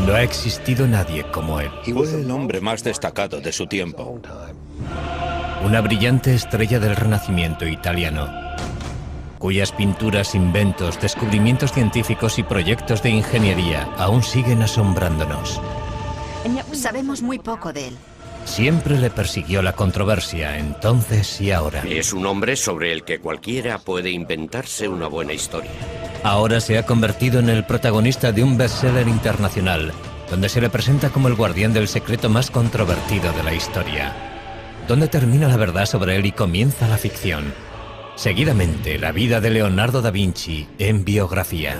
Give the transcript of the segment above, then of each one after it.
No ha existido nadie como él. Fue el hombre más destacado de su tiempo. Una brillante estrella del Renacimiento italiano, cuyas pinturas, inventos, descubrimientos científicos y proyectos de ingeniería aún siguen asombrándonos. Sabemos muy poco de él. Siempre le persiguió la controversia, entonces y ahora. Es un hombre sobre el que cualquiera puede inventarse una buena historia. Ahora se ha convertido en el protagonista de un bestseller internacional, donde se le presenta como el guardián del secreto más controvertido de la historia. ¿Dónde termina la verdad sobre él y comienza la ficción? Seguidamente, la vida de Leonardo da Vinci en biografía.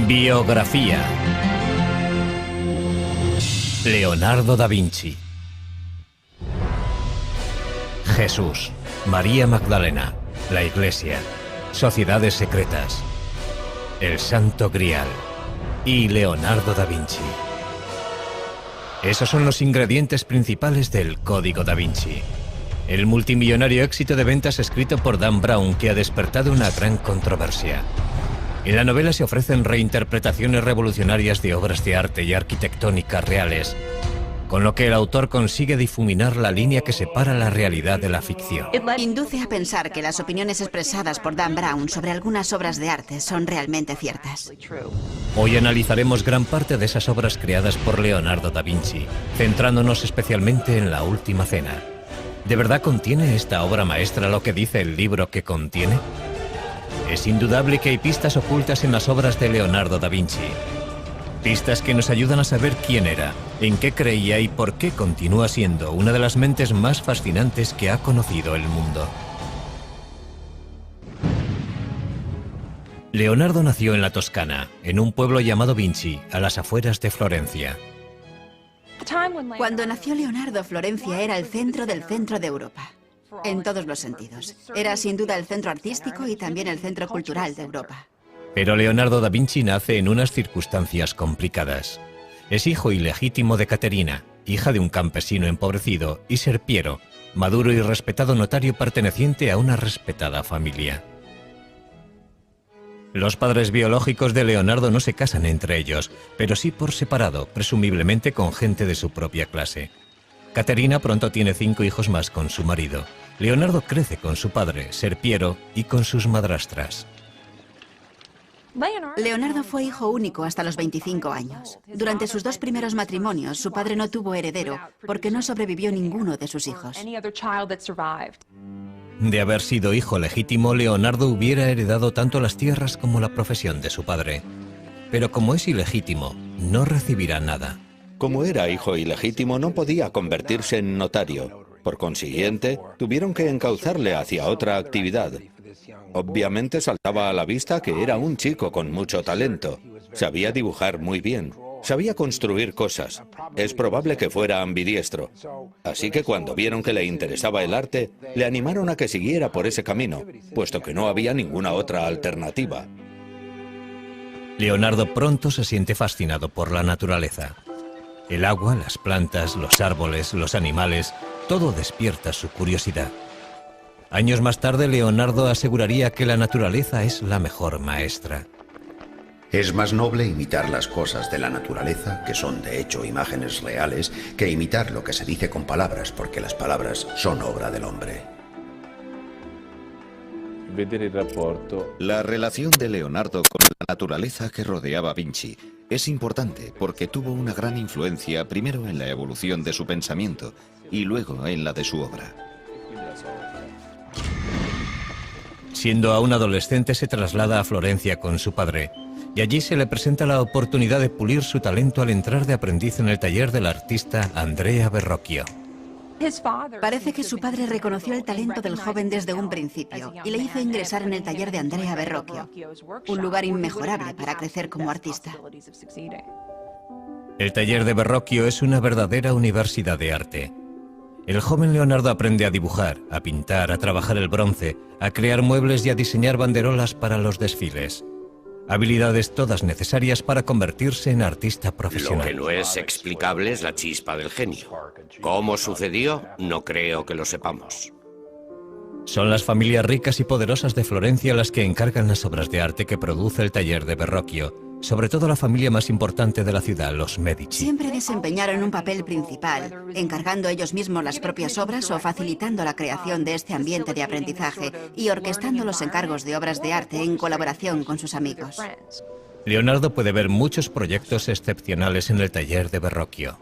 Biografía. Leonardo da Vinci. Jesús, María Magdalena, la Iglesia, sociedades secretas, el Santo Grial y Leonardo da Vinci. Esos son los ingredientes principales del Código da Vinci, el multimillonario éxito de ventas escrito por Dan Brown que ha despertado una gran controversia. En la novela se ofrecen reinterpretaciones revolucionarias de obras de arte y arquitectónica reales, con lo que el autor consigue difuminar la línea que separa la realidad de la ficción. Induce a pensar que las opiniones expresadas por Dan Brown sobre algunas obras de arte son realmente ciertas. Hoy analizaremos gran parte de esas obras creadas por Leonardo da Vinci, centrándonos especialmente en La Última Cena. ¿De verdad contiene esta obra maestra lo que dice el libro que contiene? Es indudable que hay pistas ocultas en las obras de Leonardo da Vinci. Pistas que nos ayudan a saber quién era, en qué creía y por qué continúa siendo una de las mentes más fascinantes que ha conocido el mundo. Leonardo nació en la Toscana, en un pueblo llamado Vinci, a las afueras de Florencia. Cuando nació Leonardo, Florencia era el centro del centro de Europa. En todos los sentidos. Era sin duda el centro artístico y también el centro cultural de Europa. Pero Leonardo da Vinci nace en unas circunstancias complicadas. Es hijo ilegítimo de Caterina, hija de un campesino empobrecido, y Serpiero, maduro y respetado notario perteneciente a una respetada familia. Los padres biológicos de Leonardo no se casan entre ellos, pero sí por separado, presumiblemente con gente de su propia clase. Caterina pronto tiene 5 hijos más con su marido. Leonardo crece con su padre, Serpiero, y con sus madrastras. Leonardo fue hijo único hasta los 25 años. Durante sus 2 primeros matrimonios, su padre no tuvo heredero porque no sobrevivió ninguno de sus hijos. De haber sido hijo legítimo, Leonardo hubiera heredado tanto las tierras como la profesión de su padre. Pero como es ilegítimo, no recibirá nada. Como era hijo ilegítimo, no podía convertirse en notario. Por consiguiente, tuvieron que encauzarle hacia otra actividad. Obviamente saltaba a la vista que era un chico con mucho talento. Sabía dibujar muy bien. Sabía construir cosas. Es probable que fuera ambidiestro. Así que cuando vieron que le interesaba el arte, le animaron a que siguiera por ese camino, puesto que no había ninguna otra alternativa. Leonardo pronto se siente fascinado por la naturaleza. El agua, las plantas, los árboles, los animales, todo despierta su curiosidad. Años más tarde, Leonardo aseguraría que la naturaleza es la mejor maestra. Es más noble imitar las cosas de la naturaleza, que son de hecho imágenes reales, que imitar lo que se dice con palabras, porque las palabras son obra del hombre. La relación de Leonardo con la naturaleza que rodeaba a Vinci es importante porque tuvo una gran influencia primero en la evolución de su pensamiento y luego en la de su obra. Siendo aún adolescente, se traslada a Florencia con su padre, y allí se le presenta la oportunidad de pulir su talento al entrar de aprendiz en el taller del artista Andrea Verrocchio. Parece que su padre reconoció el talento del joven desde un principio y le hizo ingresar en el taller de Andrea Verrocchio, un lugar inmejorable para crecer como artista. El taller de Verrocchio es una verdadera universidad de arte. El joven Leonardo aprende a dibujar, a pintar, a trabajar el bronce, a crear muebles y a diseñar banderolas para los desfiles. Habilidades todas necesarias para convertirse en artista profesional. Lo que no es explicable es la chispa del genio. ¿Cómo sucedió? No creo que lo sepamos. Son las familias ricas y poderosas de Florencia las que encargan las obras de arte que produce el taller de Verrocchio, sobre todo la familia más importante de la ciudad, los Medici. Siempre desempeñaron un papel principal, encargando ellos mismos las propias obras o facilitando la creación de este ambiente de aprendizaje y orquestando los encargos de obras de arte en colaboración con sus amigos. Leonardo puede ver muchos proyectos excepcionales en el taller de Verrocchio.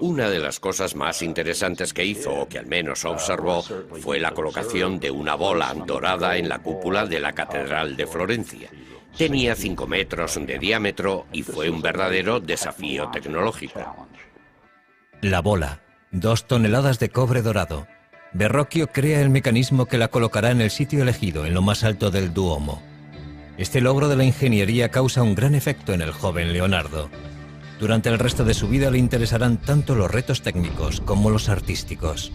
Una de las cosas más interesantes que hizo, o que al menos observó, fue la colocación de una bola dorada en la cúpula de la Catedral de Florencia. Tenía 5 metros de diámetro y fue un verdadero desafío tecnológico. La bola, 2 toneladas de cobre dorado. Verrocchio crea el mecanismo que la colocará en el sitio elegido, en lo más alto del Duomo. Este logro de la ingeniería causa un gran efecto en el joven Leonardo. Durante el resto de su vida le interesarán tanto los retos técnicos como los artísticos.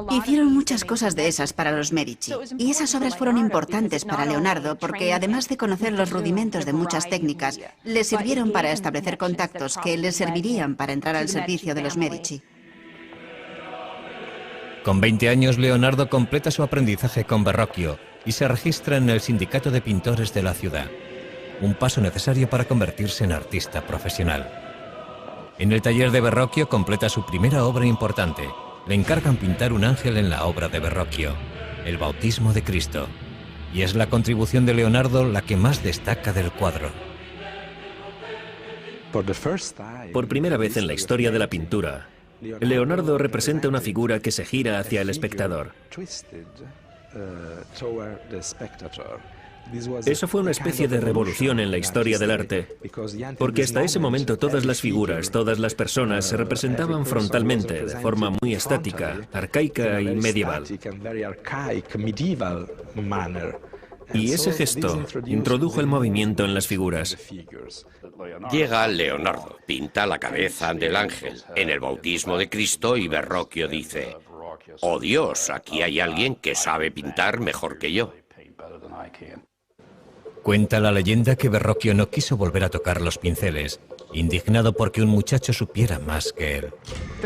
Hicieron muchas cosas de esas para los Medici, y esas obras fueron importantes para Leonardo porque, además de conocer los rudimentos de muchas técnicas, le sirvieron para establecer contactos que le servirían para entrar al servicio de los Medici. Con 20 años, Leonardo completa su aprendizaje con Verrocchio y se registra en el Sindicato de Pintores de la ciudad. Un paso necesario para convertirse en artista profesional. En el taller de Verrocchio completa su primera obra importante. Le encargan pintar un ángel en la obra de Verrocchio, el Bautismo de Cristo, y es la contribución de Leonardo la que más destaca del cuadro. Por primera vez en la historia de la pintura, Leonardo representa una figura que se gira hacia el espectador. Eso fue una especie de revolución en la historia del arte, porque hasta ese momento todas las figuras, todas las personas se representaban frontalmente, de forma muy estática, arcaica y medieval. Y ese gesto introdujo el movimiento en las figuras. Llega Leonardo, pinta la cabeza del ángel en el Bautismo de Cristo y Verrocchio dice: «Oh Dios, aquí hay alguien que sabe pintar mejor que yo». Cuenta la leyenda que Verrocchio no quiso volver a tocar los pinceles, indignado porque un muchacho supiera más que él.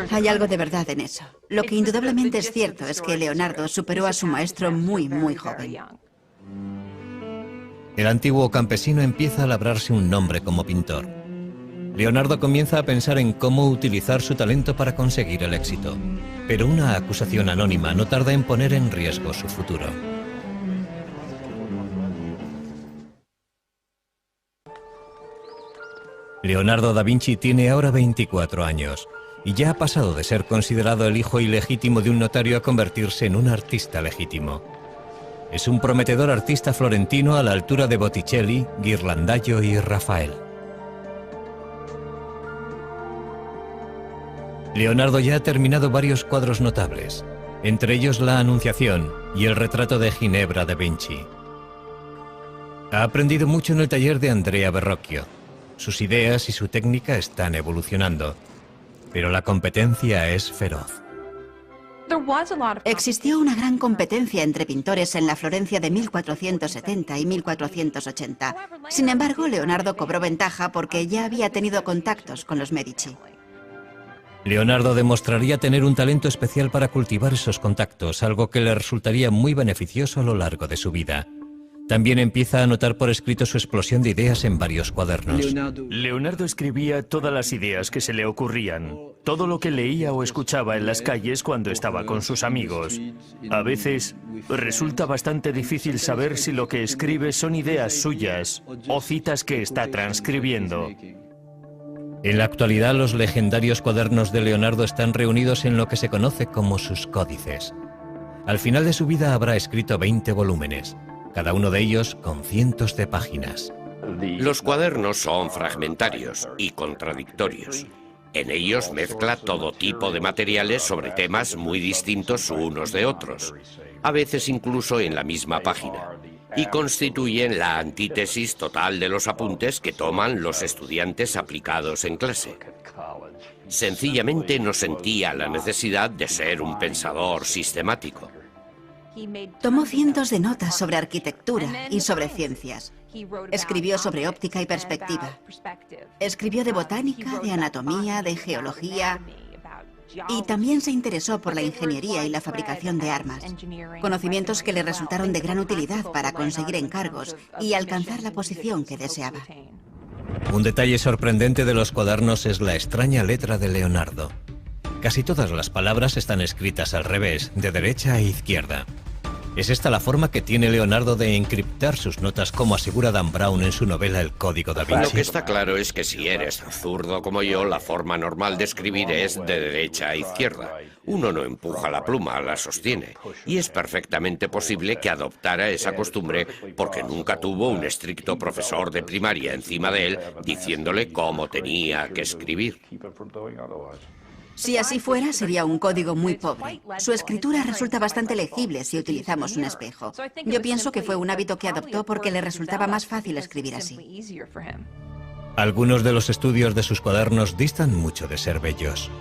Hay algo de verdad en eso. Lo que indudablemente es cierto es que Leonardo superó a su maestro muy joven. El antiguo campesino empieza a labrarse un nombre como pintor. Leonardo comienza a pensar en cómo utilizar su talento para conseguir el éxito, pero una acusación anónima no tarda en poner en riesgo su futuro. Leonardo da Vinci tiene ahora 24 años y ya ha pasado de ser considerado el hijo ilegítimo de un notario a convertirse en un artista legítimo. Es un prometedor artista florentino a la altura de Botticelli, Ghirlandaio y Rafael. Leonardo ya ha terminado varios cuadros notables, entre ellos la Anunciación y el retrato de Ginebra de Vinci. Ha aprendido mucho en el taller de Andrea Verrocchio. Sus ideas y su técnica están evolucionando, pero la competencia es feroz. Existió una gran competencia entre pintores en la Florencia de 1470 y 1480. Sin embargo, Leonardo cobró ventaja porque ya había tenido contactos con los Medici. Leonardo demostraría tener un talento especial para cultivar esos contactos, algo que le resultaría muy beneficioso a lo largo de su vida. También empieza a anotar por escrito su explosión de ideas en varios cuadernos. Leonardo escribía todas las ideas que se le ocurrían, todo lo que leía o escuchaba en las calles cuando estaba con sus amigos. A veces resulta bastante difícil saber si lo que escribe son ideas suyas o citas que está transcribiendo. En la actualidad, los legendarios cuadernos de Leonardo están reunidos en lo que se conoce como sus códices. Al final de su vida habrá escrito 20 volúmenes. Cada uno de ellos con cientos de páginas. Los cuadernos son fragmentarios y contradictorios. En ellos mezcla todo tipo de materiales sobre temas muy distintos unos de otros, a veces incluso en la misma página, y constituyen la antítesis total de los apuntes que toman los estudiantes aplicados en clase. Sencillamente no sentía la necesidad de ser un pensador sistemático. Tomó cientos de notas sobre arquitectura y sobre ciencias. Escribió sobre óptica y perspectiva. Escribió de botánica, de anatomía, de geología. Y también se interesó por la ingeniería y la fabricación de armas, conocimientos que le resultaron de gran utilidad para conseguir encargos y alcanzar la posición que deseaba. Un detalle sorprendente de los cuadernos es la extraña letra de Leonardo. Casi todas las palabras están escritas al revés, de derecha a izquierda. ¿Es esta la forma que tiene Leonardo de encriptar sus notas, como asegura Dan Brown en su novela El Código da Vinci? Lo que está claro es que si eres zurdo como yo, la forma normal de escribir es de derecha a izquierda. Uno no empuja la pluma, la sostiene. Y es perfectamente posible que adoptara esa costumbre porque nunca tuvo un estricto profesor de primaria encima de él diciéndole cómo tenía que escribir. Si así fuera, sería un código muy pobre. Su escritura resulta bastante legible si utilizamos un espejo. Yo pienso que fue un hábito que adoptó porque le resultaba más fácil escribir así. Algunos de los estudios de sus cuadernos distan mucho de ser bellos.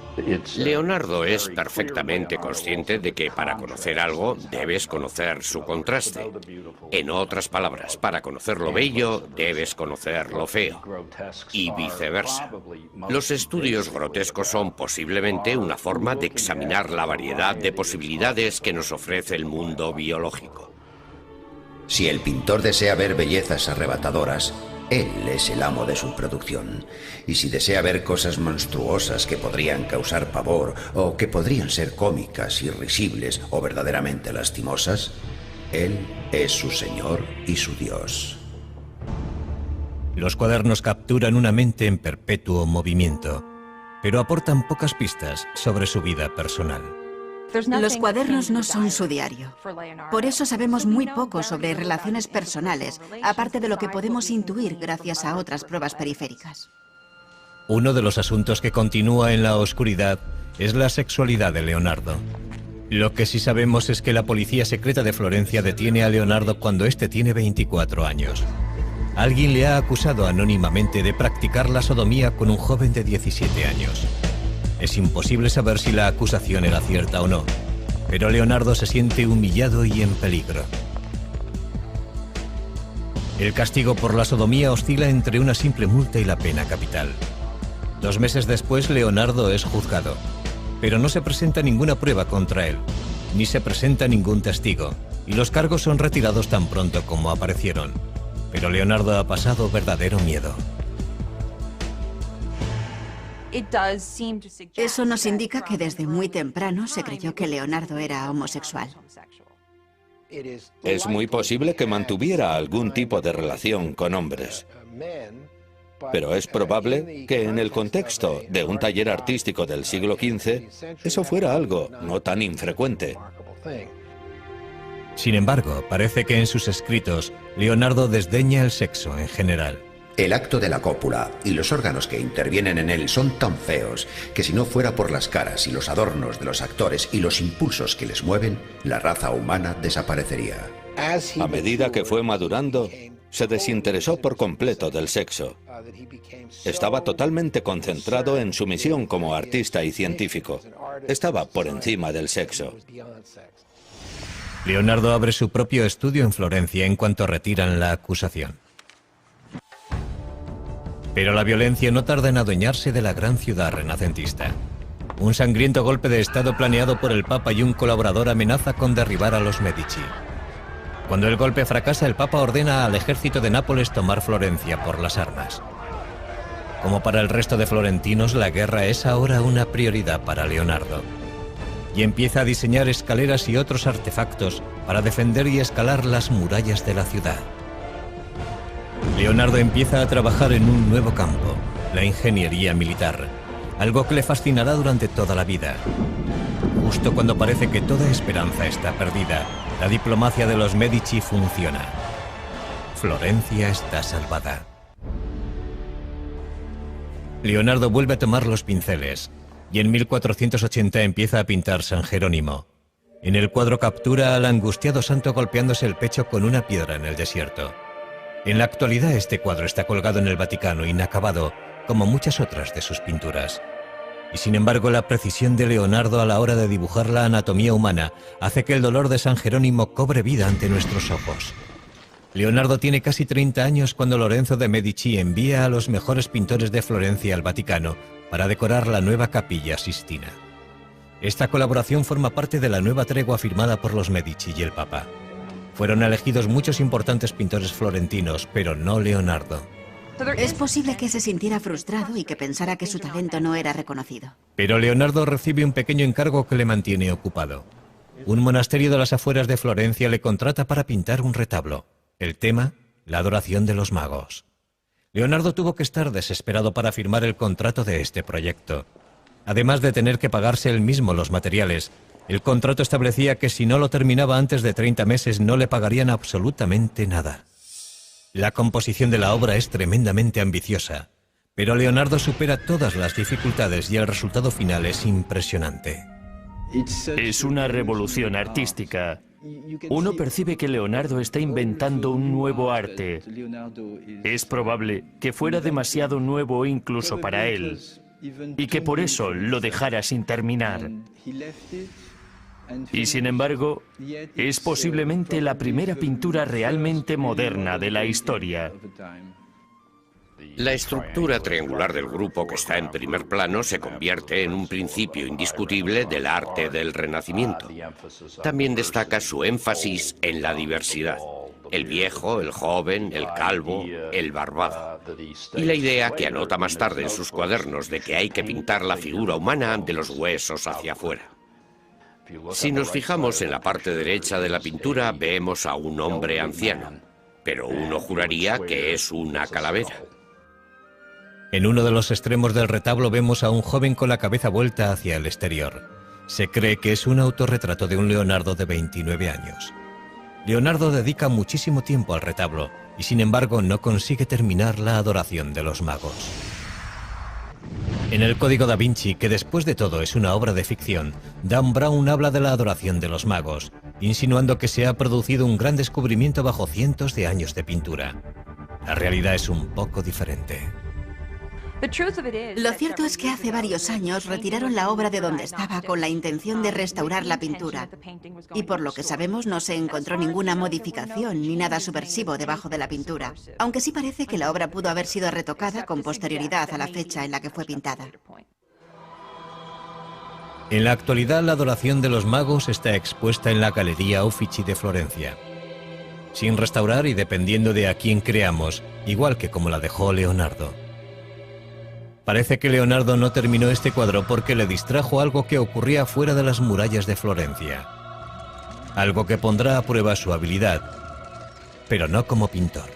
Leonardo es perfectamente consciente de que para conocer algo debes conocer su contraste. En otras palabras, para conocer lo bello debes conocer lo feo. Y viceversa. Los estudios grotescos son posiblemente una forma de examinar la variedad de posibilidades que nos ofrece el mundo biológico. Si el pintor desea ver bellezas arrebatadoras, él es el amo de su producción. Y si desea ver cosas monstruosas que podrían causar pavor o que podrían ser cómicas, irrisibles o verdaderamente lastimosas, él es su señor y su dios. Los cuadernos capturan una mente en perpetuo movimiento, pero aportan pocas pistas sobre su vida personal. Los cuadernos no son su diario. Por eso sabemos muy poco sobre relaciones personales, aparte de lo que podemos intuir gracias a otras pruebas periféricas. Uno de los asuntos que continúa en la oscuridad es la sexualidad de Leonardo. Lo que sí sabemos es que la policía secreta de Florencia detiene a Leonardo cuando éste tiene 24 años. Alguien le ha acusado anónimamente de practicar la sodomía con un joven de 17 años. Es imposible saber si la acusación era cierta o no, pero Leonardo se siente humillado y en peligro. El castigo por la sodomía oscila entre una simple multa y la pena capital. 2 meses después, Leonardo es juzgado, pero no se presenta ninguna prueba contra él, ni se presenta ningún testigo, y los cargos son retirados tan pronto como aparecieron. Pero Leonardo ha pasado verdadero miedo. Eso nos indica que desde muy temprano se creyó que Leonardo era homosexual. Es muy posible que mantuviera algún tipo de relación con hombres. Pero es probable que en el contexto de un taller artístico del siglo XV, eso fuera algo no tan infrecuente. Sin embargo, parece que en sus escritos, Leonardo desdeña el sexo en general. El acto de la cópula y los órganos que intervienen en él son tan feos que si no fuera por las caras y los adornos de los actores y los impulsos que les mueven, la raza humana desaparecería. A medida que fue madurando, se desinteresó por completo del sexo. Estaba totalmente concentrado en su misión como artista y científico. Estaba por encima del sexo. Leonardo abre su propio estudio en Florencia en cuanto retiran la acusación. Pero la violencia no tarda en adueñarse de la gran ciudad renacentista. Un sangriento golpe de estado planeado por el Papa y un colaborador amenaza con derribar a los Medici. Cuando el golpe fracasa, el Papa ordena al ejército de Nápoles tomar Florencia por las armas. Como para el resto de florentinos, la guerra es ahora una prioridad para Leonardo. Y empieza a diseñar escaleras y otros artefactos para defender y escalar las murallas de la ciudad. Leonardo empieza a trabajar en un nuevo campo, la ingeniería militar, algo que le fascinará durante toda la vida. Justo cuando parece que toda esperanza está perdida, la diplomacia de los Medici funciona. Florencia está salvada. Leonardo vuelve a tomar los pinceles y en 1480 empieza a pintar San Jerónimo. En el cuadro captura al angustiado santo golpeándose el pecho con una piedra en el desierto. En la actualidad este cuadro está colgado en el Vaticano inacabado, como muchas otras de sus pinturas. Y sin embargo la precisión de Leonardo a la hora de dibujar la anatomía humana hace que el dolor de San Jerónimo cobre vida ante nuestros ojos. Leonardo tiene casi 30 años cuando Lorenzo de Medici envía a los mejores pintores de Florencia al Vaticano para decorar la nueva Capilla Sistina. Esta colaboración forma parte de la nueva tregua firmada por los Medici y el Papa. Fueron elegidos muchos importantes pintores florentinos, pero no Leonardo. Es posible que se sintiera frustrado y que pensara que su talento no era reconocido. Pero Leonardo recibe un pequeño encargo que le mantiene ocupado. Un monasterio de las afueras de Florencia le contrata para pintar un retablo. El tema, la adoración de los magos. Leonardo tuvo que estar desesperado para firmar el contrato de este proyecto. Además de tener que pagarse él mismo los materiales, el contrato establecía que si no lo terminaba antes de 30 meses no le pagarían absolutamente nada. La composición de la obra es tremendamente ambiciosa, pero Leonardo supera todas las dificultades y el resultado final es impresionante. Es una revolución artística. Uno percibe que Leonardo está inventando un nuevo arte. Es probable que fuera demasiado nuevo incluso para él, y que por eso lo dejara sin terminar. Y sin embargo, es posiblemente la primera pintura realmente moderna de la historia. La estructura triangular del grupo que está en primer plano se convierte en un principio indiscutible del arte del Renacimiento. También destaca su énfasis en la diversidad. El viejo, el joven, el calvo, el barbado. Y la idea que anota más tarde en sus cuadernos de que hay que pintar la figura humana de los huesos hacia afuera. Si nos fijamos en la parte derecha de la pintura, vemos a un hombre anciano, pero uno juraría que es una calavera. En uno de los extremos del retablo vemos a un joven con la cabeza vuelta hacia el exterior. Se cree que es un autorretrato de un Leonardo de 29 años. Leonardo dedica muchísimo tiempo al retablo y sin embargo no consigue terminar la adoración de los magos. En el Código da Vinci, que después de todo es una obra de ficción, Dan Brown habla de la adoración de los magos, insinuando que se ha producido un gran descubrimiento bajo cientos de años de pintura. La realidad es un poco diferente. Lo cierto es que hace varios años retiraron la obra de donde estaba con la intención de restaurar la pintura. Y por lo que sabemos no se encontró ninguna modificación ni nada subversivo debajo de la pintura, aunque sí parece que la obra pudo haber sido retocada con posterioridad a la fecha en la que fue pintada. En la actualidad, la adoración de los magos está expuesta en la Galería Uffizi de Florencia. Sin restaurar y dependiendo de a quién creamos, igual que como la dejó Leonardo. Parece que Leonardo no terminó este cuadro porque le distrajo algo que ocurría fuera de las murallas de Florencia. Algo que pondrá a prueba su habilidad, pero no como pintor.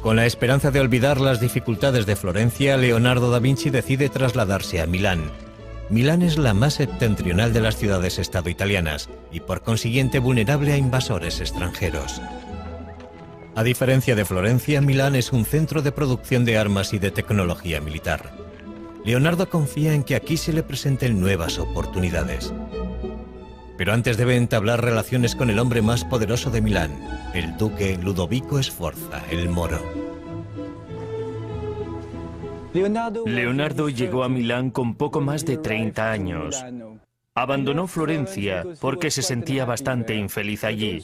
Con la esperanza de olvidar las dificultades de Florencia, Leonardo da Vinci decide trasladarse a Milán. Milán es la más septentrional de las ciudades-estado italianas y por consiguiente vulnerable a invasores extranjeros. A diferencia de Florencia, Milán es un centro de producción de armas y de tecnología militar. Leonardo confía en que aquí se le presenten nuevas oportunidades. Pero antes debe entablar relaciones con el hombre más poderoso de Milán, el duque Ludovico Sforza, el Moro. Leonardo llegó a Milán con poco más de 30 años. Abandonó Florencia porque se sentía bastante infeliz allí,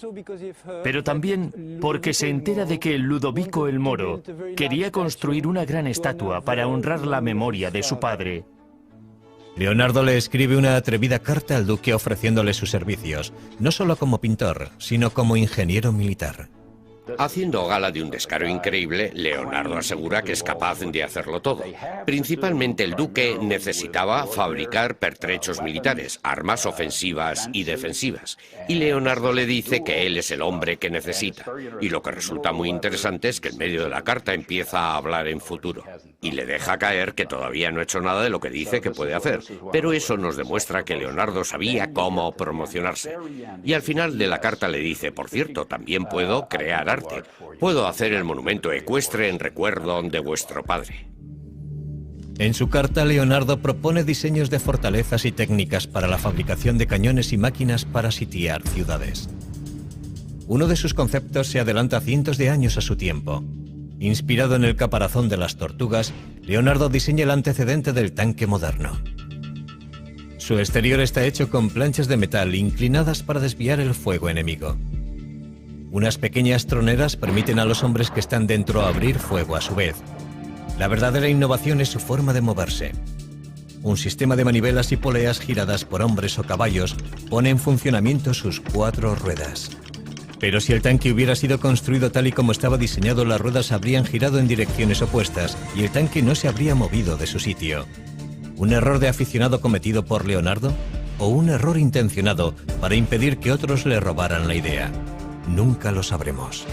pero también porque se entera de que Ludovico el Moro quería construir una gran estatua para honrar la memoria de su padre. Leonardo le escribe una atrevida carta al duque ofreciéndole sus servicios, no solo como pintor, sino como ingeniero militar. Haciendo gala de un descaro increíble, Leonardo asegura que es capaz de hacerlo todo. Principalmente el duque necesitaba fabricar pertrechos militares, armas ofensivas y defensivas. Y Leonardo le dice que él es el hombre que necesita. Y lo que resulta muy interesante es que en medio de la carta empieza a hablar en futuro. Y le deja caer que todavía no ha hecho nada de lo que dice que puede hacer. Pero eso nos demuestra que Leonardo sabía cómo promocionarse. Y al final de la carta le dice, por cierto, también puedo crear arte. Puedo hacer el monumento ecuestre en recuerdo de vuestro padre. En su carta, Leonardo propone diseños de fortalezas y técnicas para la fabricación de cañones y máquinas para sitiar ciudades. Uno de sus conceptos se adelanta cientos de años a su tiempo. Inspirado en el caparazón de las tortugas, Leonardo diseña el antecedente del tanque moderno. Su exterior está hecho con planchas de metal inclinadas para desviar el fuego enemigo. Unas pequeñas troneras permiten a los hombres que están dentro abrir fuego a su vez. La verdadera innovación es su forma de moverse. Un sistema de manivelas y poleas giradas por hombres o caballos pone en funcionamiento sus 4 ruedas. Pero si el tanque hubiera sido construido tal y como estaba diseñado, las ruedas habrían girado en direcciones opuestas y el tanque no se habría movido de su sitio. ¿Un error de aficionado cometido por Leonardo? ¿O un error intencionado para impedir que otros le robaran la idea? Nunca lo sabremos.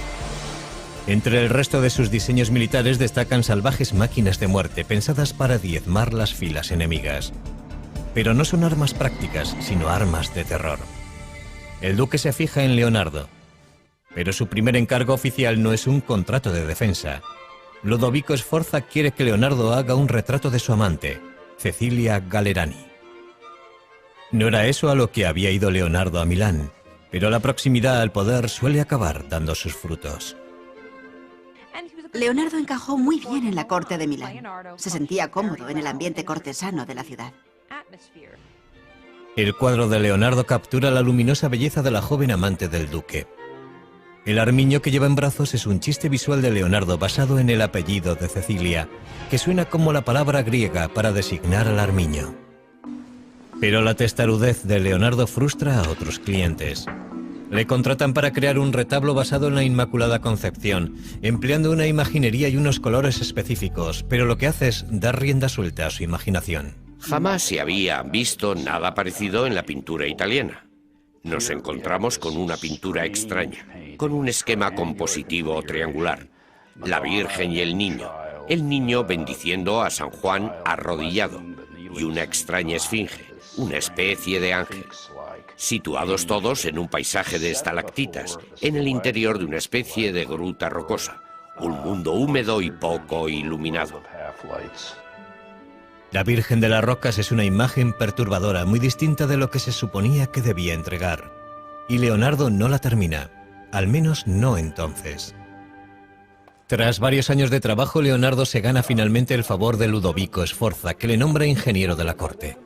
Entre el resto de sus diseños militares destacan salvajes máquinas de muerte pensadas para diezmar las filas enemigas. Pero no son armas prácticas, sino armas de terror. El duque se fija en Leonardo, pero su primer encargo oficial no es un contrato de defensa. Ludovico Sforza quiere que Leonardo haga un retrato de su amante, Cecilia Gallerani. No era eso a lo que había ido Leonardo a Milán, pero la proximidad al poder suele acabar dando sus frutos. Leonardo encajó muy bien en la corte de Milán. Se sentía cómodo en el ambiente cortesano de la ciudad. El cuadro de Leonardo captura la luminosa belleza de la joven amante del duque. El armiño que lleva en brazos es un chiste visual de Leonardo basado en el apellido de Cecilia, que suena como la palabra griega para designar al armiño. Pero la testarudez de Leonardo frustra a otros clientes. Le contratan para crear un retablo basado en la Inmaculada Concepción, empleando una imaginería y unos colores específicos, pero lo que hace es dar rienda suelta a su imaginación. Jamás se había visto nada parecido en la pintura italiana. Nos encontramos con una pintura extraña, con un esquema compositivo triangular. La Virgen y el niño bendiciendo a San Juan arrodillado, y una extraña esfinge, una especie de ángel, situados todos en un paisaje de estalactitas, en el interior de una especie de gruta rocosa, un mundo húmedo y poco iluminado. La Virgen de las Rocas es una imagen perturbadora, muy distinta de lo que se suponía que debía entregar. Y Leonardo no la termina, al menos no entonces. Tras varios años de trabajo, Leonardo se gana finalmente el favor de Ludovico Sforza, que le nombra ingeniero de la corte.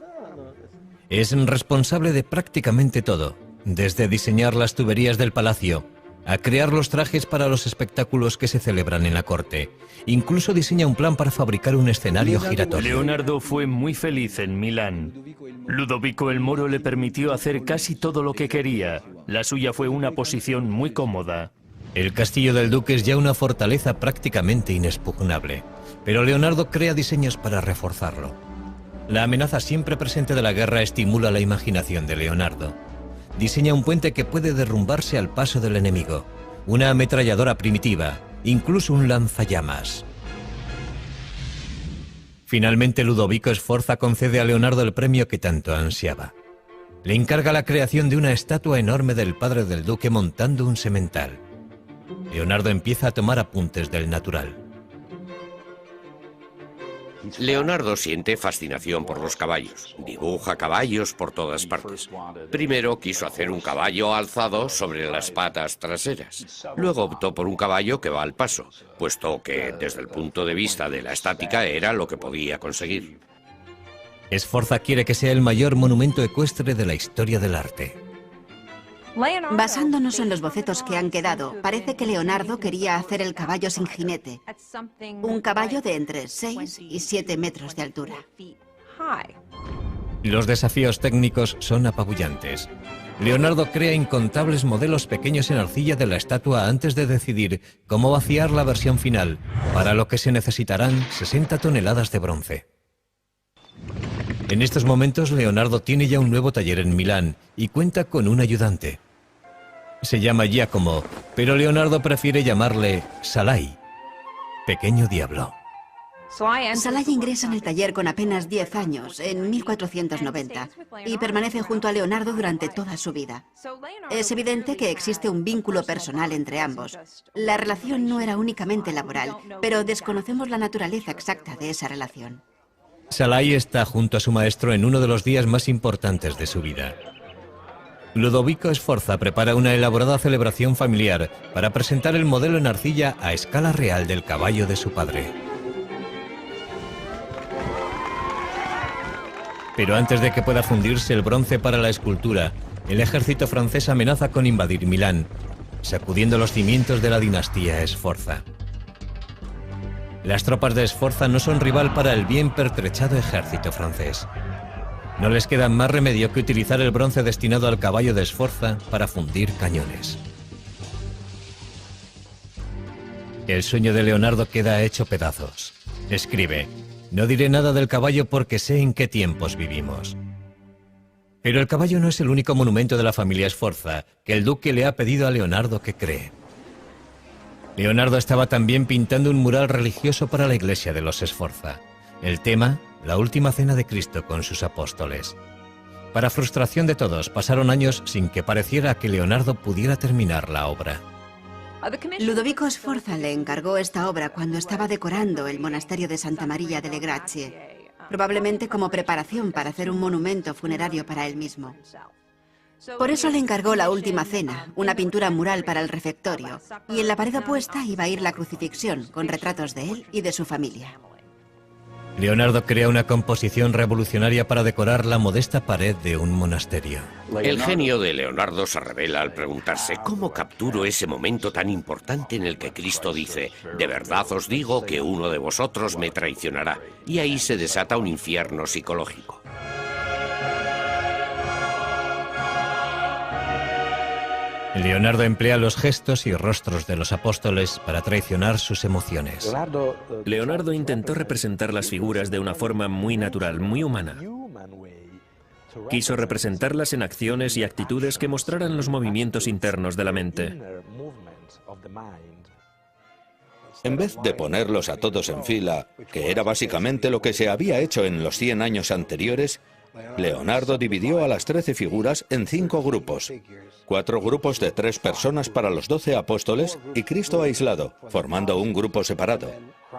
Es responsable de prácticamente todo, desde diseñar las tuberías del palacio, a crear los trajes para los espectáculos que se celebran en la corte. Incluso diseña un plan para fabricar un escenario giratorio. Leonardo fue muy feliz en Milán. Ludovico el Moro le permitió hacer casi todo lo que quería. La suya fue una posición muy cómoda. El castillo del duque es ya una fortaleza prácticamente inexpugnable, pero Leonardo crea diseños para reforzarlo. La amenaza siempre presente de la guerra estimula la imaginación de Leonardo. Diseña un puente que puede derrumbarse al paso del enemigo, una ametralladora primitiva, incluso un lanzallamas. Finalmente, Ludovico Sforza concede a Leonardo el premio que tanto ansiaba. Le encarga la creación de una estatua enorme del padre del duque montando un semental. Leonardo empieza a tomar apuntes del natural. Leonardo siente fascinación por los caballos. Dibuja caballos por todas partes. Primero quiso hacer un caballo alzado sobre las patas traseras. Luego optó por un caballo que va al paso, puesto que, desde el punto de vista de la estática, era lo que podía conseguir. Sforza quiere que sea el mayor monumento ecuestre de la historia del arte. Basándonos en los bocetos que han quedado, parece que Leonardo quería hacer el caballo sin jinete. Un caballo de entre 6 y 7 metros de altura. Los desafíos técnicos son apabullantes. Leonardo crea incontables modelos pequeños en arcilla de la estatua antes de decidir cómo vaciar la versión final, para lo que se necesitarán 60 toneladas de bronce. En estos momentos, Leonardo tiene ya un nuevo taller en Milán y cuenta con un ayudante. Se llama Giacomo, pero Leonardo prefiere llamarle Salai, pequeño diablo. Salai ingresa en el taller con apenas 10 años, en 1490, y permanece junto a Leonardo durante toda su vida. Es evidente que existe un vínculo personal entre ambos. La relación no era únicamente laboral, pero desconocemos la naturaleza exacta de esa relación. Salai está junto a su maestro en uno de los días más importantes de su vida. Ludovico Sforza prepara una elaborada celebración familiar para presentar el modelo en arcilla a escala real del caballo de su padre. Pero antes de que pueda fundirse el bronce para la escultura, el ejército francés amenaza con invadir Milán, sacudiendo los cimientos de la dinastía Sforza. Las tropas de Sforza no son rival para el bien pertrechado ejército francés. No les queda más remedio que utilizar el bronce destinado al caballo de Sforza para fundir cañones. El sueño de Leonardo queda hecho pedazos. Escribe: no diré nada del caballo porque sé en qué tiempos vivimos. Pero el caballo no es el único monumento de la familia Sforza que el duque le ha pedido a Leonardo que cree. Leonardo estaba también pintando un mural religioso para la iglesia de los Sforza. El tema, la última cena de Cristo con sus apóstoles. Para frustración de todos, pasaron años sin que pareciera que Leonardo pudiera terminar la obra. Ludovico Sforza le encargó esta obra cuando estaba decorando el monasterio de Santa María delle Grazie, probablemente como preparación para hacer un monumento funerario para él mismo. Por eso le encargó la última cena, una pintura mural para el refectorio, y en la pared opuesta iba a ir la crucifixión, con retratos de él y de su familia. Leonardo crea una composición revolucionaria para decorar la modesta pared de un monasterio. El genio de Leonardo se revela al preguntarse ¿cómo capturo ese momento tan importante en el que Cristo dice «De verdad os digo que uno de vosotros me traicionará»? Y ahí se desata un infierno psicológico. Leonardo emplea los gestos y rostros de los apóstoles para traicionar sus emociones. Leonardo intentó representar las figuras de una forma muy natural, muy humana. Quiso representarlas en acciones y actitudes que mostraran los movimientos internos de la mente. En vez de ponerlos a todos en fila, que era básicamente lo que se había hecho en los 100 años anteriores, Leonardo dividió a las 13 figuras en 5 grupos. 4 grupos de 3 personas para los 12 apóstoles y Cristo aislado, formando un grupo separado.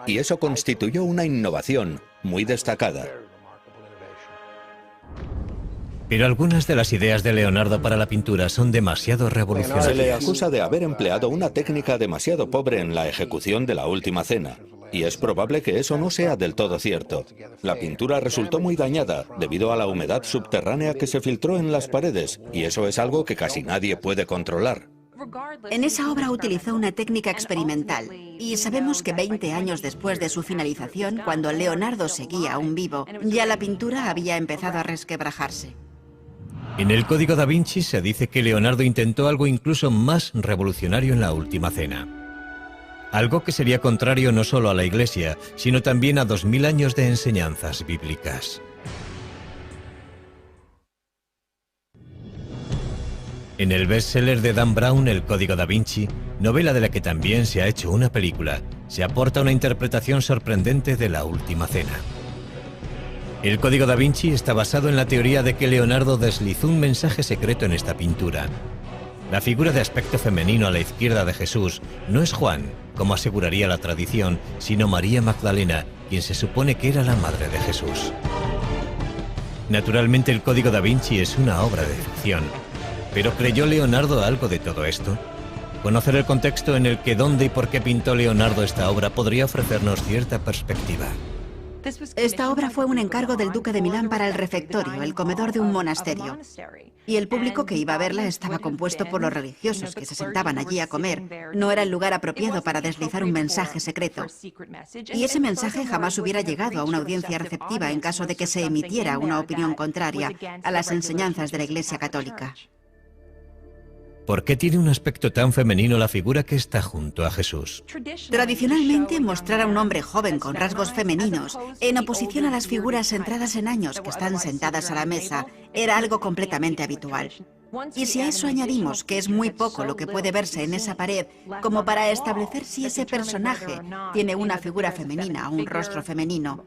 Y eso constituyó una innovación muy destacada. Pero algunas de las ideas de Leonardo para la pintura son demasiado Se le revolucionarias. acusa de haber empleado una técnica demasiado pobre en la ejecución de la última cena. Y es probable que eso no sea del todo cierto. La pintura resultó muy dañada debido a la humedad subterránea que se filtró en las paredes, y eso es algo que casi nadie puede controlar. En esa obra utilizó una técnica experimental, y sabemos que 20 años después de su finalización, cuando Leonardo seguía aún vivo, ya la pintura había empezado a resquebrajarse. En el Código da Vinci se dice que Leonardo intentó algo incluso más revolucionario en la última cena. Algo que sería contrario no solo a la Iglesia, sino también a 2000 años de enseñanzas bíblicas. En el bestseller de Dan Brown, El Código da Vinci, novela de la que también se ha hecho una película, se aporta una interpretación sorprendente de la última cena. El Código da Vinci está basado en la teoría de que Leonardo deslizó un mensaje secreto en esta pintura. La figura de aspecto femenino a la izquierda de Jesús no es Juan, como aseguraría la tradición, sino María Magdalena, quien se supone que era la madre de Jesús. Naturalmente, el Código da Vinci es una obra de ficción. ¿Pero creyó Leonardo algo de todo esto? Conocer el contexto en el que, dónde y por qué pintó Leonardo esta obra podría ofrecernos cierta perspectiva. Esta obra fue un encargo del duque de Milán para el refectorio, el comedor de un monasterio. Y el público que iba a verla estaba compuesto por los religiosos que se sentaban allí a comer. No era el lugar apropiado para deslizar un mensaje secreto. Y ese mensaje jamás hubiera llegado a una audiencia receptiva en caso de que se emitiera una opinión contraria a las enseñanzas de la Iglesia Católica. ¿Por qué tiene un aspecto tan femenino la figura que está junto a Jesús? Tradicionalmente, mostrar a un hombre joven con rasgos femeninos, en oposición a las figuras centradas en años que están sentadas a la mesa, era algo completamente habitual. Y si a eso añadimos que es muy poco lo que puede verse en esa pared, como para establecer si ese personaje tiene una figura femenina o un rostro femenino,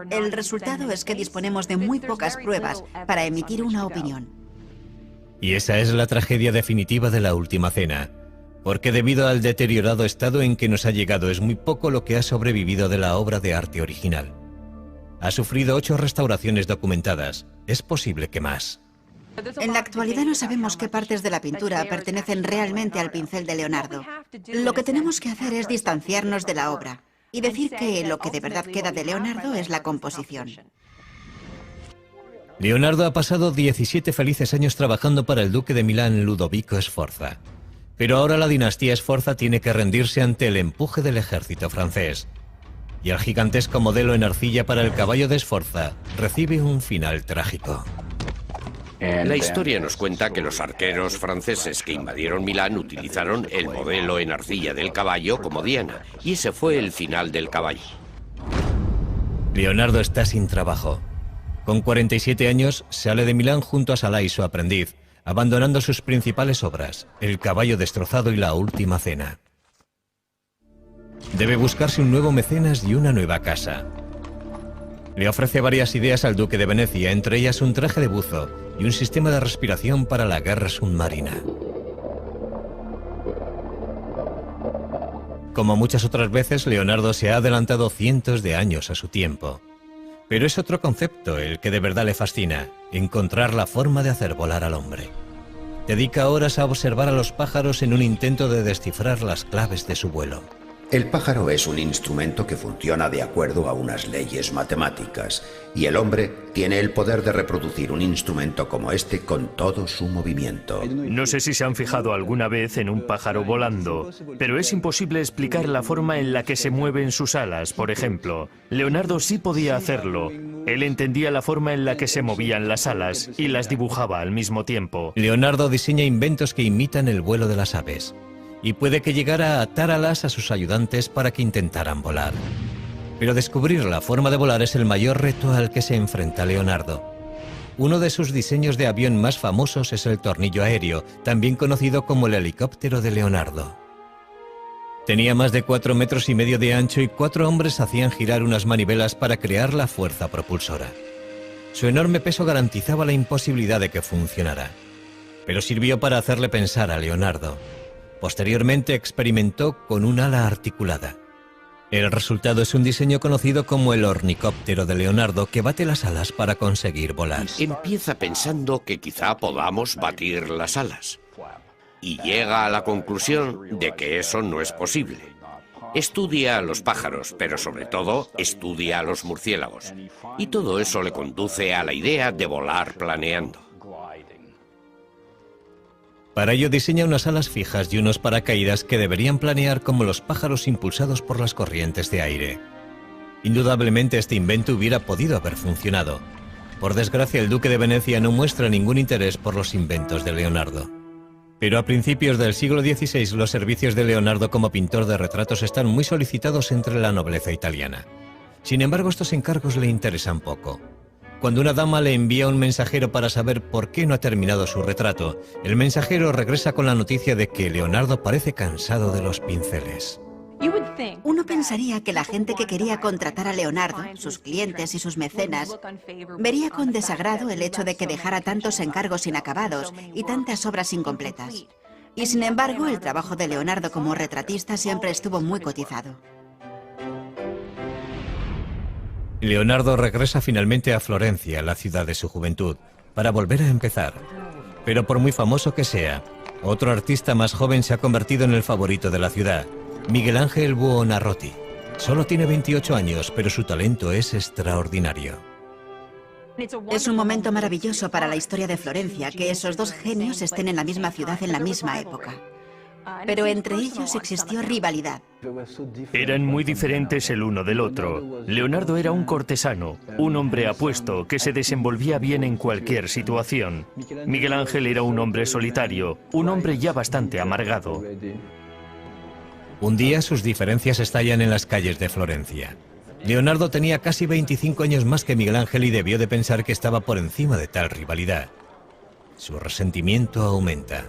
el resultado es que disponemos de muy pocas pruebas para emitir una opinión. Y esa es la tragedia definitiva de la última cena, porque debido al deteriorado estado en que nos ha llegado es muy poco lo que ha sobrevivido de la obra de arte original. Ha sufrido 8 restauraciones documentadas, es posible que más. En la actualidad no sabemos qué partes de la pintura pertenecen realmente al pincel de Leonardo. Lo que tenemos que hacer es distanciarnos de la obra y decir que lo que de verdad queda de Leonardo es la composición. Leonardo ha pasado 17 felices años trabajando para el duque de Milán, Ludovico Sforza. Pero ahora la dinastía Sforza tiene que rendirse ante el empuje del ejército francés. y el gigantesco modelo en arcilla para el caballo de Sforza recibe un final trágico. La historia nos cuenta que los arqueros franceses que invadieron Milán utilizaron el modelo en arcilla del caballo como diana, y ese fue el final del caballo. Leonardo está sin trabajo. Con 47 años sale de Milán junto a Salai, su aprendiz, abandonando sus principales obras, El caballo destrozado y La última cena. Debe buscarse un nuevo mecenas y una nueva casa. Le ofrece varias ideas al duque de Venecia, entre ellas un traje de buzo y un sistema de respiración para la guerra submarina. Como muchas otras veces, Leonardo se ha adelantado cientos de años a su tiempo. Pero es otro concepto el que de verdad le fascina: encontrar la forma de hacer volar al hombre. Dedica horas a observar a los pájaros en un intento de descifrar las claves de su vuelo. El pájaro es un instrumento que funciona de acuerdo a unas leyes matemáticas, y el hombre tiene el poder de reproducir un instrumento como este con todo su movimiento. No sé si se han fijado alguna vez en un pájaro volando, pero es imposible explicar la forma en la que se mueven sus alas, por ejemplo. Leonardo sí podía hacerlo. Él entendía la forma en la que se movían las alas y las dibujaba al mismo tiempo. Leonardo diseña inventos que imitan el vuelo de las aves, y puede que llegara a atar alas a sus ayudantes para que intentaran volar. Pero descubrir la forma de volar es el mayor reto al que se enfrenta Leonardo. Uno de sus diseños de avión más famosos es el tornillo aéreo, también conocido como el helicóptero de Leonardo. Tenía más de 4,5 metros de ancho y 4 hombres hacían girar unas manivelas para crear la fuerza propulsora. Su enorme peso garantizaba la imposibilidad de que funcionara, pero sirvió para hacerle pensar a Leonardo. Posteriormente experimentó con un ala articulada. El resultado es un diseño conocido como el ornicóptero de Leonardo, que bate las alas para conseguir volar. Empieza pensando que quizá podamos batir las alas, y llega a la conclusión de que eso no es posible. Estudia a los pájaros, pero sobre todo estudia a los murciélagos, y todo eso le conduce a la idea de volar planeando. Para ello diseña unas alas fijas y unos paracaídas que deberían planear como los pájaros impulsados por las corrientes de aire. Indudablemente este invento hubiera podido haber funcionado. Por desgracia, el duque de Venecia no muestra ningún interés por los inventos de Leonardo. Pero a principios del siglo XVI los servicios de Leonardo como pintor de retratos están muy solicitados entre la nobleza italiana. Sin embargo, estos encargos le interesan poco. Cuando una dama le envía un mensajero para saber por qué no ha terminado su retrato, el mensajero regresa con la noticia de que Leonardo parece cansado de los pinceles. Uno pensaría que la gente que quería contratar a Leonardo, sus clientes y sus mecenas, vería con desagrado el hecho de que dejara tantos encargos inacabados y tantas obras incompletas. Y sin embargo, el trabajo de Leonardo como retratista siempre estuvo muy cotizado. Leonardo regresa finalmente a Florencia, la ciudad de su juventud, para volver a empezar. Pero por muy famoso que sea, otro artista más joven se ha convertido en el favorito de la ciudad, Miguel Ángel Buonarroti. Solo tiene 28 años, pero su talento es extraordinario. Es un momento maravilloso para la historia de Florencia que esos dos genios estén en la misma ciudad en la misma época. Pero entre ellos existió rivalidad. Eran muy diferentes el uno del otro. Leonardo era un cortesano, un hombre apuesto que se desenvolvía bien en cualquier situación. Miguel Ángel era un hombre solitario, un hombre ya bastante amargado. Un día sus diferencias estallan en las calles de Florencia. Leonardo tenía casi 25 años más que Miguel Ángel y debió de pensar que estaba por encima de tal rivalidad. Su resentimiento aumenta.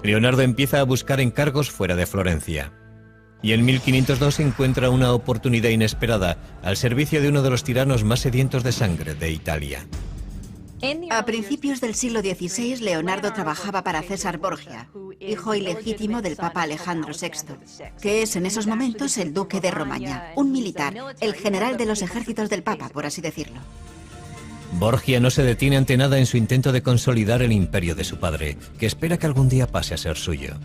Leonardo empieza a buscar encargos fuera de Florencia. Y en 1502 encuentra una oportunidad inesperada al servicio de uno de los tiranos más sedientos de sangre de Italia. A principios del siglo XVI, Leonardo trabajaba para César Borgia, hijo ilegítimo del Papa Alejandro VI, que es en esos momentos el duque de Romaña, un militar, el general de los ejércitos del Papa, por así decirlo. Borgia no se detiene ante nada en su intento de consolidar el imperio de su padre, que espera que algún día pase a ser suyo.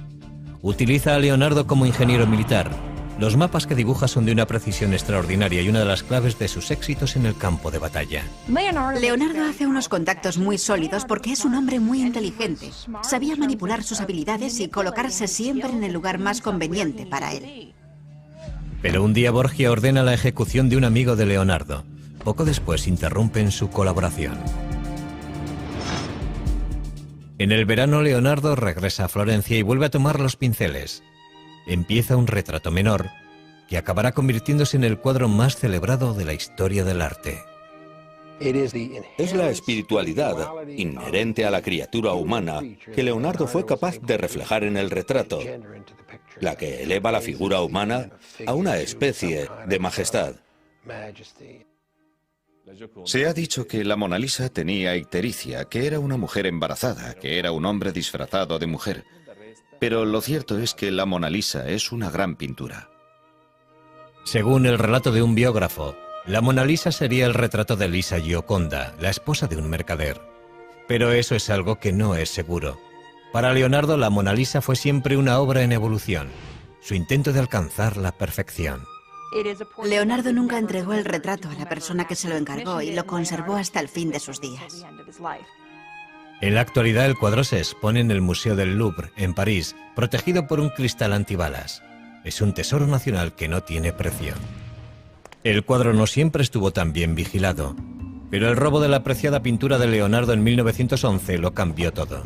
Utiliza a Leonardo como ingeniero militar. Los mapas que dibuja son de una precisión extraordinaria y una de las claves de sus éxitos en el campo de batalla. Leonardo hace unos contactos muy sólidos porque es un hombre muy inteligente. Sabía manipular sus habilidades y colocarse siempre en el lugar más conveniente para él. Pero un día Borgia ordena la ejecución de un amigo de Leonardo. Poco después interrumpen su colaboración. En el verano, Leonardo regresa a Florencia y vuelve a tomar los pinceles. Empieza un retrato menor que acabará convirtiéndose en el cuadro más celebrado de la historia del arte. Es la espiritualidad inherente a la criatura humana que Leonardo fue capaz de reflejar en el retrato, la que eleva la figura humana a una especie de majestad. Se ha dicho que la Mona Lisa tenía ictericia, que era una mujer embarazada, que era un hombre disfrazado de mujer. Pero lo cierto es que la Mona Lisa es una gran pintura. Según el relato de un biógrafo, la Mona Lisa sería el retrato de Lisa Gioconda, la esposa de un mercader. Pero eso es algo que no es seguro. Para Leonardo, la Mona Lisa fue siempre una obra en evolución, su intento de alcanzar la perfección. Leonardo nunca entregó el retrato a la persona que se lo encargó y lo conservó hasta el fin de sus días. En la actualidad, el cuadro se expone en el Museo del Louvre, en París, protegido por un cristal antibalas. Es un tesoro nacional que no tiene precio. El cuadro no siempre estuvo tan bien vigilado, pero el robo de la apreciada pintura de Leonardo en 1911 lo cambió todo.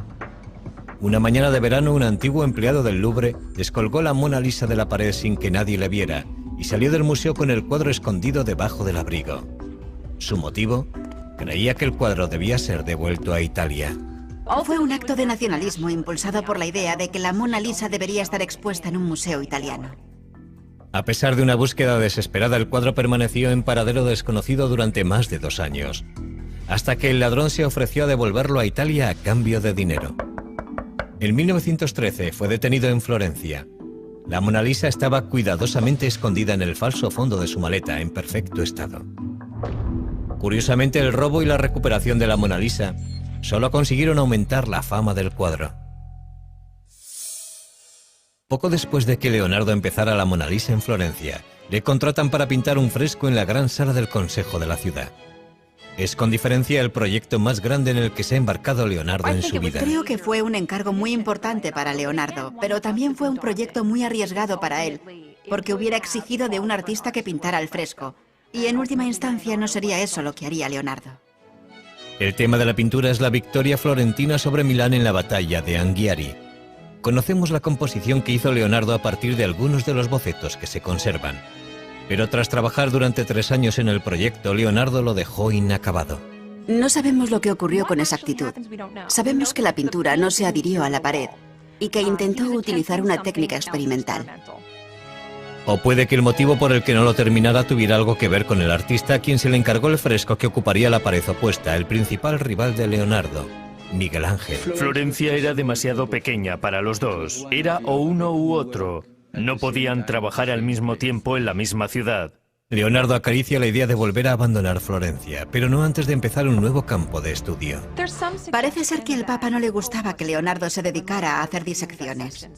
Una mañana de verano, un antiguo empleado del Louvre descolgó la Mona Lisa de la pared sin que nadie le viera y salió del museo con el cuadro escondido debajo del abrigo. ¿Su motivo? Creía que el cuadro debía ser devuelto a Italia. Fue un acto de nacionalismo impulsado por la idea de que la Mona Lisa debería estar expuesta en un museo italiano. A pesar de una búsqueda desesperada, el cuadro permaneció en paradero desconocido durante más de 2 años, hasta que el ladrón se ofreció a devolverlo a Italia a cambio de dinero. En 1913 fue detenido en Florencia. La Mona Lisa estaba cuidadosamente escondida en el falso fondo de su maleta, en perfecto estado. Curiosamente, el robo y la recuperación de la Mona Lisa solo consiguieron aumentar la fama del cuadro. Poco después de que Leonardo empezara la Mona Lisa en Florencia, le contratan para pintar un fresco en la gran sala del Consejo de la ciudad. Es con diferencia el proyecto más grande en el que se ha embarcado Leonardo en su vida. Creo que fue un encargo muy importante para Leonardo, pero también fue un proyecto muy arriesgado para él, porque hubiera exigido de un artista que pintara el fresco. Y en última instancia no sería eso lo que haría Leonardo. El tema de la pintura es la victoria florentina sobre Milán en la batalla de Anghiari. Conocemos la composición que hizo Leonardo a partir de algunos de los bocetos que se conservan. Pero tras trabajar durante 3 años en el proyecto, Leonardo lo dejó inacabado. No sabemos lo que ocurrió con exactitud. Sabemos que la pintura no se adhirió a la pared y que intentó utilizar una técnica experimental. O puede que el motivo por el que no lo terminara tuviera algo que ver con el artista a quien se le encargó el fresco que ocuparía la pared opuesta, el principal rival de Leonardo, Miguel Ángel. Florencia era demasiado pequeña para los dos. Era o uno u otro. No podían trabajar al mismo tiempo en la misma ciudad. Leonardo acaricia la idea de volver a abandonar Florencia, pero no antes de empezar un nuevo campo de estudio. Parece ser que al Papa no le gustaba que Leonardo se dedicara a hacer disecciones.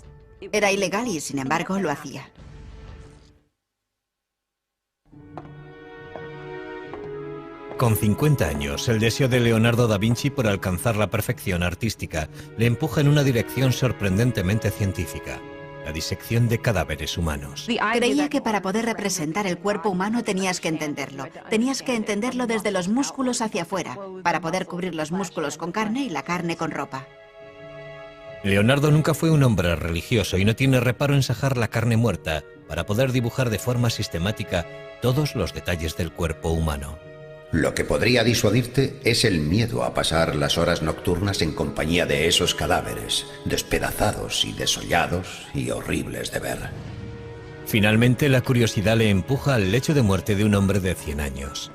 Era ilegal y, sin embargo, lo hacía. Con 50 años, el deseo de Leonardo da Vinci por alcanzar la perfección artística le empuja en una dirección sorprendentemente científica: la disección de cadáveres humanos. Creía que para poder representar el cuerpo humano tenías que entenderlo. Tenías que entenderlo desde los músculos hacia afuera, para poder cubrir los músculos con carne y la carne con ropa. Leonardo nunca fue un hombre religioso y no tiene reparo en sajar la carne muerta para poder dibujar de forma sistemática todos los detalles del cuerpo humano. Lo que podría disuadirte es el miedo a pasar las horas nocturnas en compañía de esos cadáveres, despedazados y desollados y horribles de ver. Finalmente, la curiosidad le empuja al lecho de muerte de un hombre de 100 años.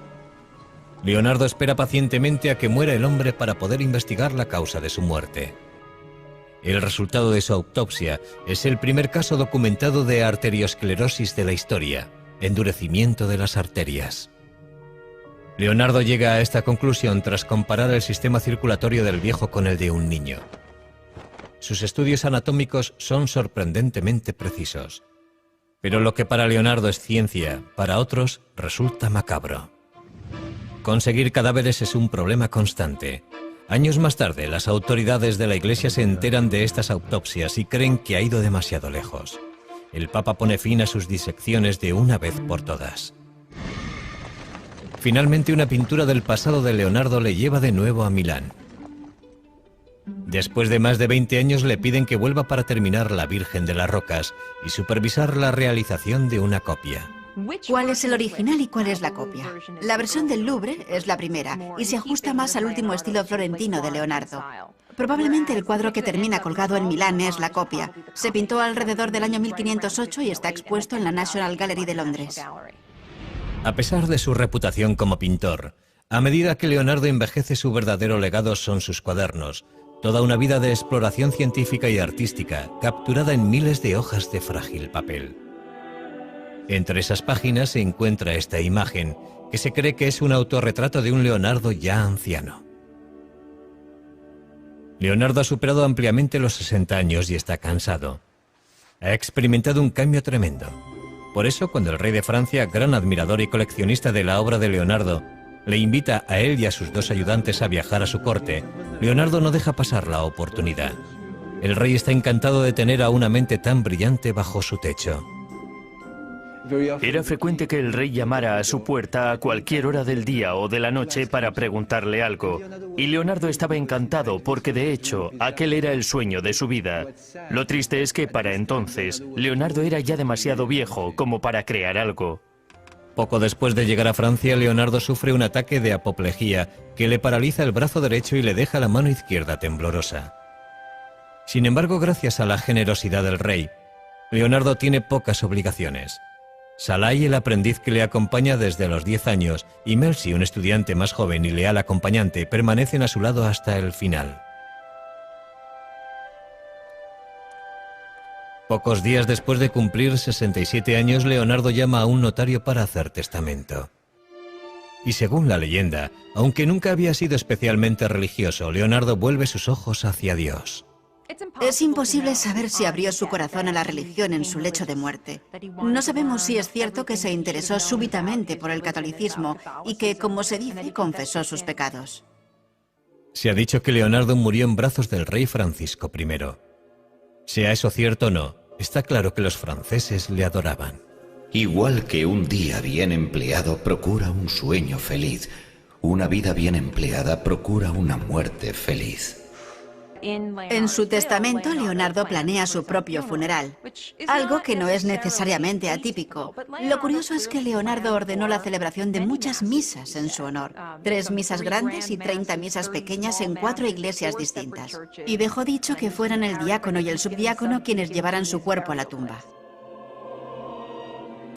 Leonardo espera pacientemente a que muera el hombre para poder investigar la causa de su muerte. El resultado de su autopsia es el primer caso documentado de arteriosclerosis de la historia, endurecimiento de las arterias. Leonardo llega a esta conclusión tras comparar el sistema circulatorio del viejo con el de un niño. Sus estudios anatómicos son sorprendentemente precisos. Pero lo que para Leonardo es ciencia, para otros resulta macabro. Conseguir cadáveres es un problema constante. Años más tarde, las autoridades de la Iglesia se enteran de estas autopsias y creen que ha ido demasiado lejos. el Papa pone fin a sus disecciones de una vez por todas. Finalmente, una pintura del pasado de Leonardo le lleva de nuevo a Milán. Después de más de 20 años le piden que vuelva para terminar La Virgen de las Rocas y supervisar la realización de una copia. ¿Cuál es el original y cuál es la copia? La versión del Louvre es la primera y se ajusta más al último estilo florentino de Leonardo. Probablemente el cuadro que termina colgado en Milán es la copia. Se pintó alrededor del año 1508 y está expuesto en la National Gallery de Londres. A pesar de su reputación como pintor, a medida que Leonardo envejece, su verdadero legado son sus cuadernos, toda una vida de exploración científica y artística, capturada en miles de hojas de frágil papel. Entre esas páginas se encuentra esta imagen, que se cree que es un autorretrato de un Leonardo ya anciano. Leonardo ha superado ampliamente los 60 años y está cansado. Ha experimentado un cambio tremendo. Por eso, cuando el rey de Francia, gran admirador y coleccionista de la obra de Leonardo, le invita a él y a sus 2 ayudantes a viajar a su corte, Leonardo no deja pasar la oportunidad. El rey está encantado de tener a una mente tan brillante bajo su techo. Era frecuente que el rey llamara a su puerta a cualquier hora del día o de la noche para preguntarle algo. Y Leonardo estaba encantado porque, de hecho, aquel era el sueño de su vida. Lo triste es que para entonces, Leonardo era ya demasiado viejo como para crear algo. Poco después de llegar a Francia, Leonardo sufre un ataque de apoplejía que le paraliza el brazo derecho y le deja la mano izquierda temblorosa. Sin embargo, gracias a la generosidad del rey, Leonardo tiene pocas obligaciones. Salai, el aprendiz que le acompaña desde los 10 años, y Melzi, un estudiante más joven y leal acompañante, permanecen a su lado hasta el final. Pocos días después de cumplir 67 años, Leonardo llama a un notario para hacer testamento. Y según la leyenda, aunque nunca había sido especialmente religioso, Leonardo vuelve sus ojos hacia Dios. Es imposible saber si abrió su corazón a la religión en su lecho de muerte. No sabemos si es cierto que se interesó súbitamente por el catolicismo y que, como se dice, confesó sus pecados. Se ha dicho que Leonardo murió en brazos del rey Francisco I. Sea eso cierto o no, está claro que los franceses le adoraban. Igual que un día bien empleado procura un sueño feliz, una vida bien empleada procura una muerte feliz. En su testamento, Leonardo planea su propio funeral, algo que no es necesariamente atípico. Lo curioso es que Leonardo ordenó la celebración de muchas misas en su honor, 3 misas grandes y 30 misas pequeñas en 4 iglesias distintas, y dejó dicho que fueran el diácono y el subdiácono quienes llevaran su cuerpo a la tumba.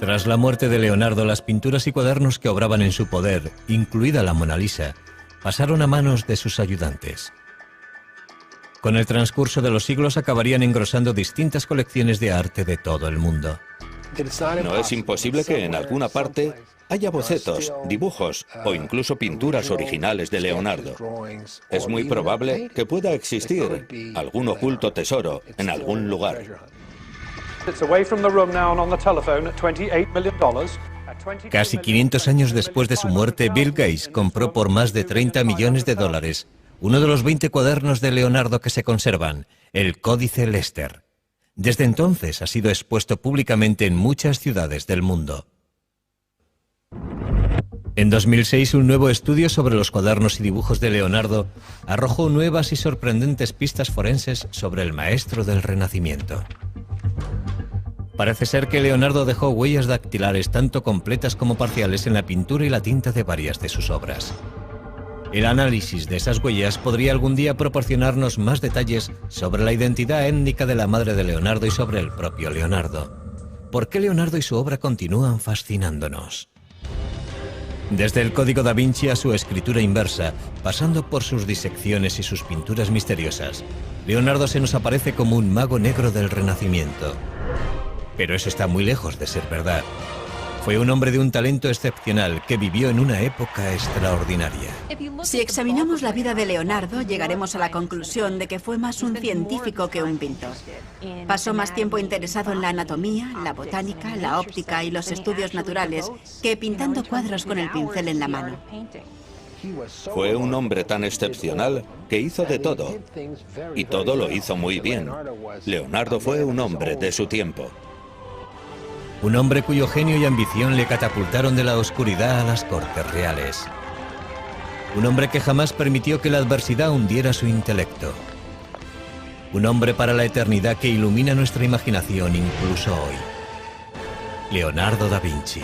Tras la muerte de Leonardo, las pinturas y cuadernos que obraban en su poder, incluida la Mona Lisa, pasaron a manos de sus ayudantes. Con el transcurso de los siglos acabarían engrosando distintas colecciones de arte de todo el mundo. No es imposible que en alguna parte haya bocetos, dibujos o incluso pinturas originales de Leonardo. Es muy probable que pueda existir algún oculto tesoro en algún lugar. Casi 500 años después de su muerte, Bill Gates compró por más de $30 millones uno de los 20 cuadernos de Leonardo que se conservan, el Códice Lester. Desde entonces ha sido expuesto públicamente en muchas ciudades del mundo. En 2006, un nuevo estudio sobre los cuadernos y dibujos de Leonardo arrojó nuevas y sorprendentes pistas forenses sobre el maestro del Renacimiento. Parece ser que Leonardo dejó huellas dactilares tanto completas como parciales en la pintura y la tinta de varias de sus obras. El análisis de esas huellas podría algún día proporcionarnos más detalles sobre la identidad étnica de la madre de Leonardo y sobre el propio Leonardo. ¿Por qué Leonardo y su obra continúan fascinándonos? Desde el Código da Vinci a su escritura inversa, pasando por sus disecciones y sus pinturas misteriosas, Leonardo se nos aparece como un mago negro del Renacimiento. Pero eso está muy lejos de ser verdad. Fue un hombre de un talento excepcional que vivió en una época extraordinaria. Si examinamos la vida de Leonardo, llegaremos a la conclusión de que fue más un científico que un pintor. Pasó más tiempo interesado en la anatomía, la botánica, la óptica y los estudios naturales que pintando cuadros con el pincel en la mano. Fue un hombre tan excepcional que hizo de todo, y todo lo hizo muy bien. Leonardo fue un hombre de su tiempo. Un hombre cuyo genio y ambición le catapultaron de la oscuridad a las cortes reales. Un hombre que jamás permitió que la adversidad hundiera su intelecto. Un hombre para la eternidad que ilumina nuestra imaginación incluso hoy. Leonardo da Vinci.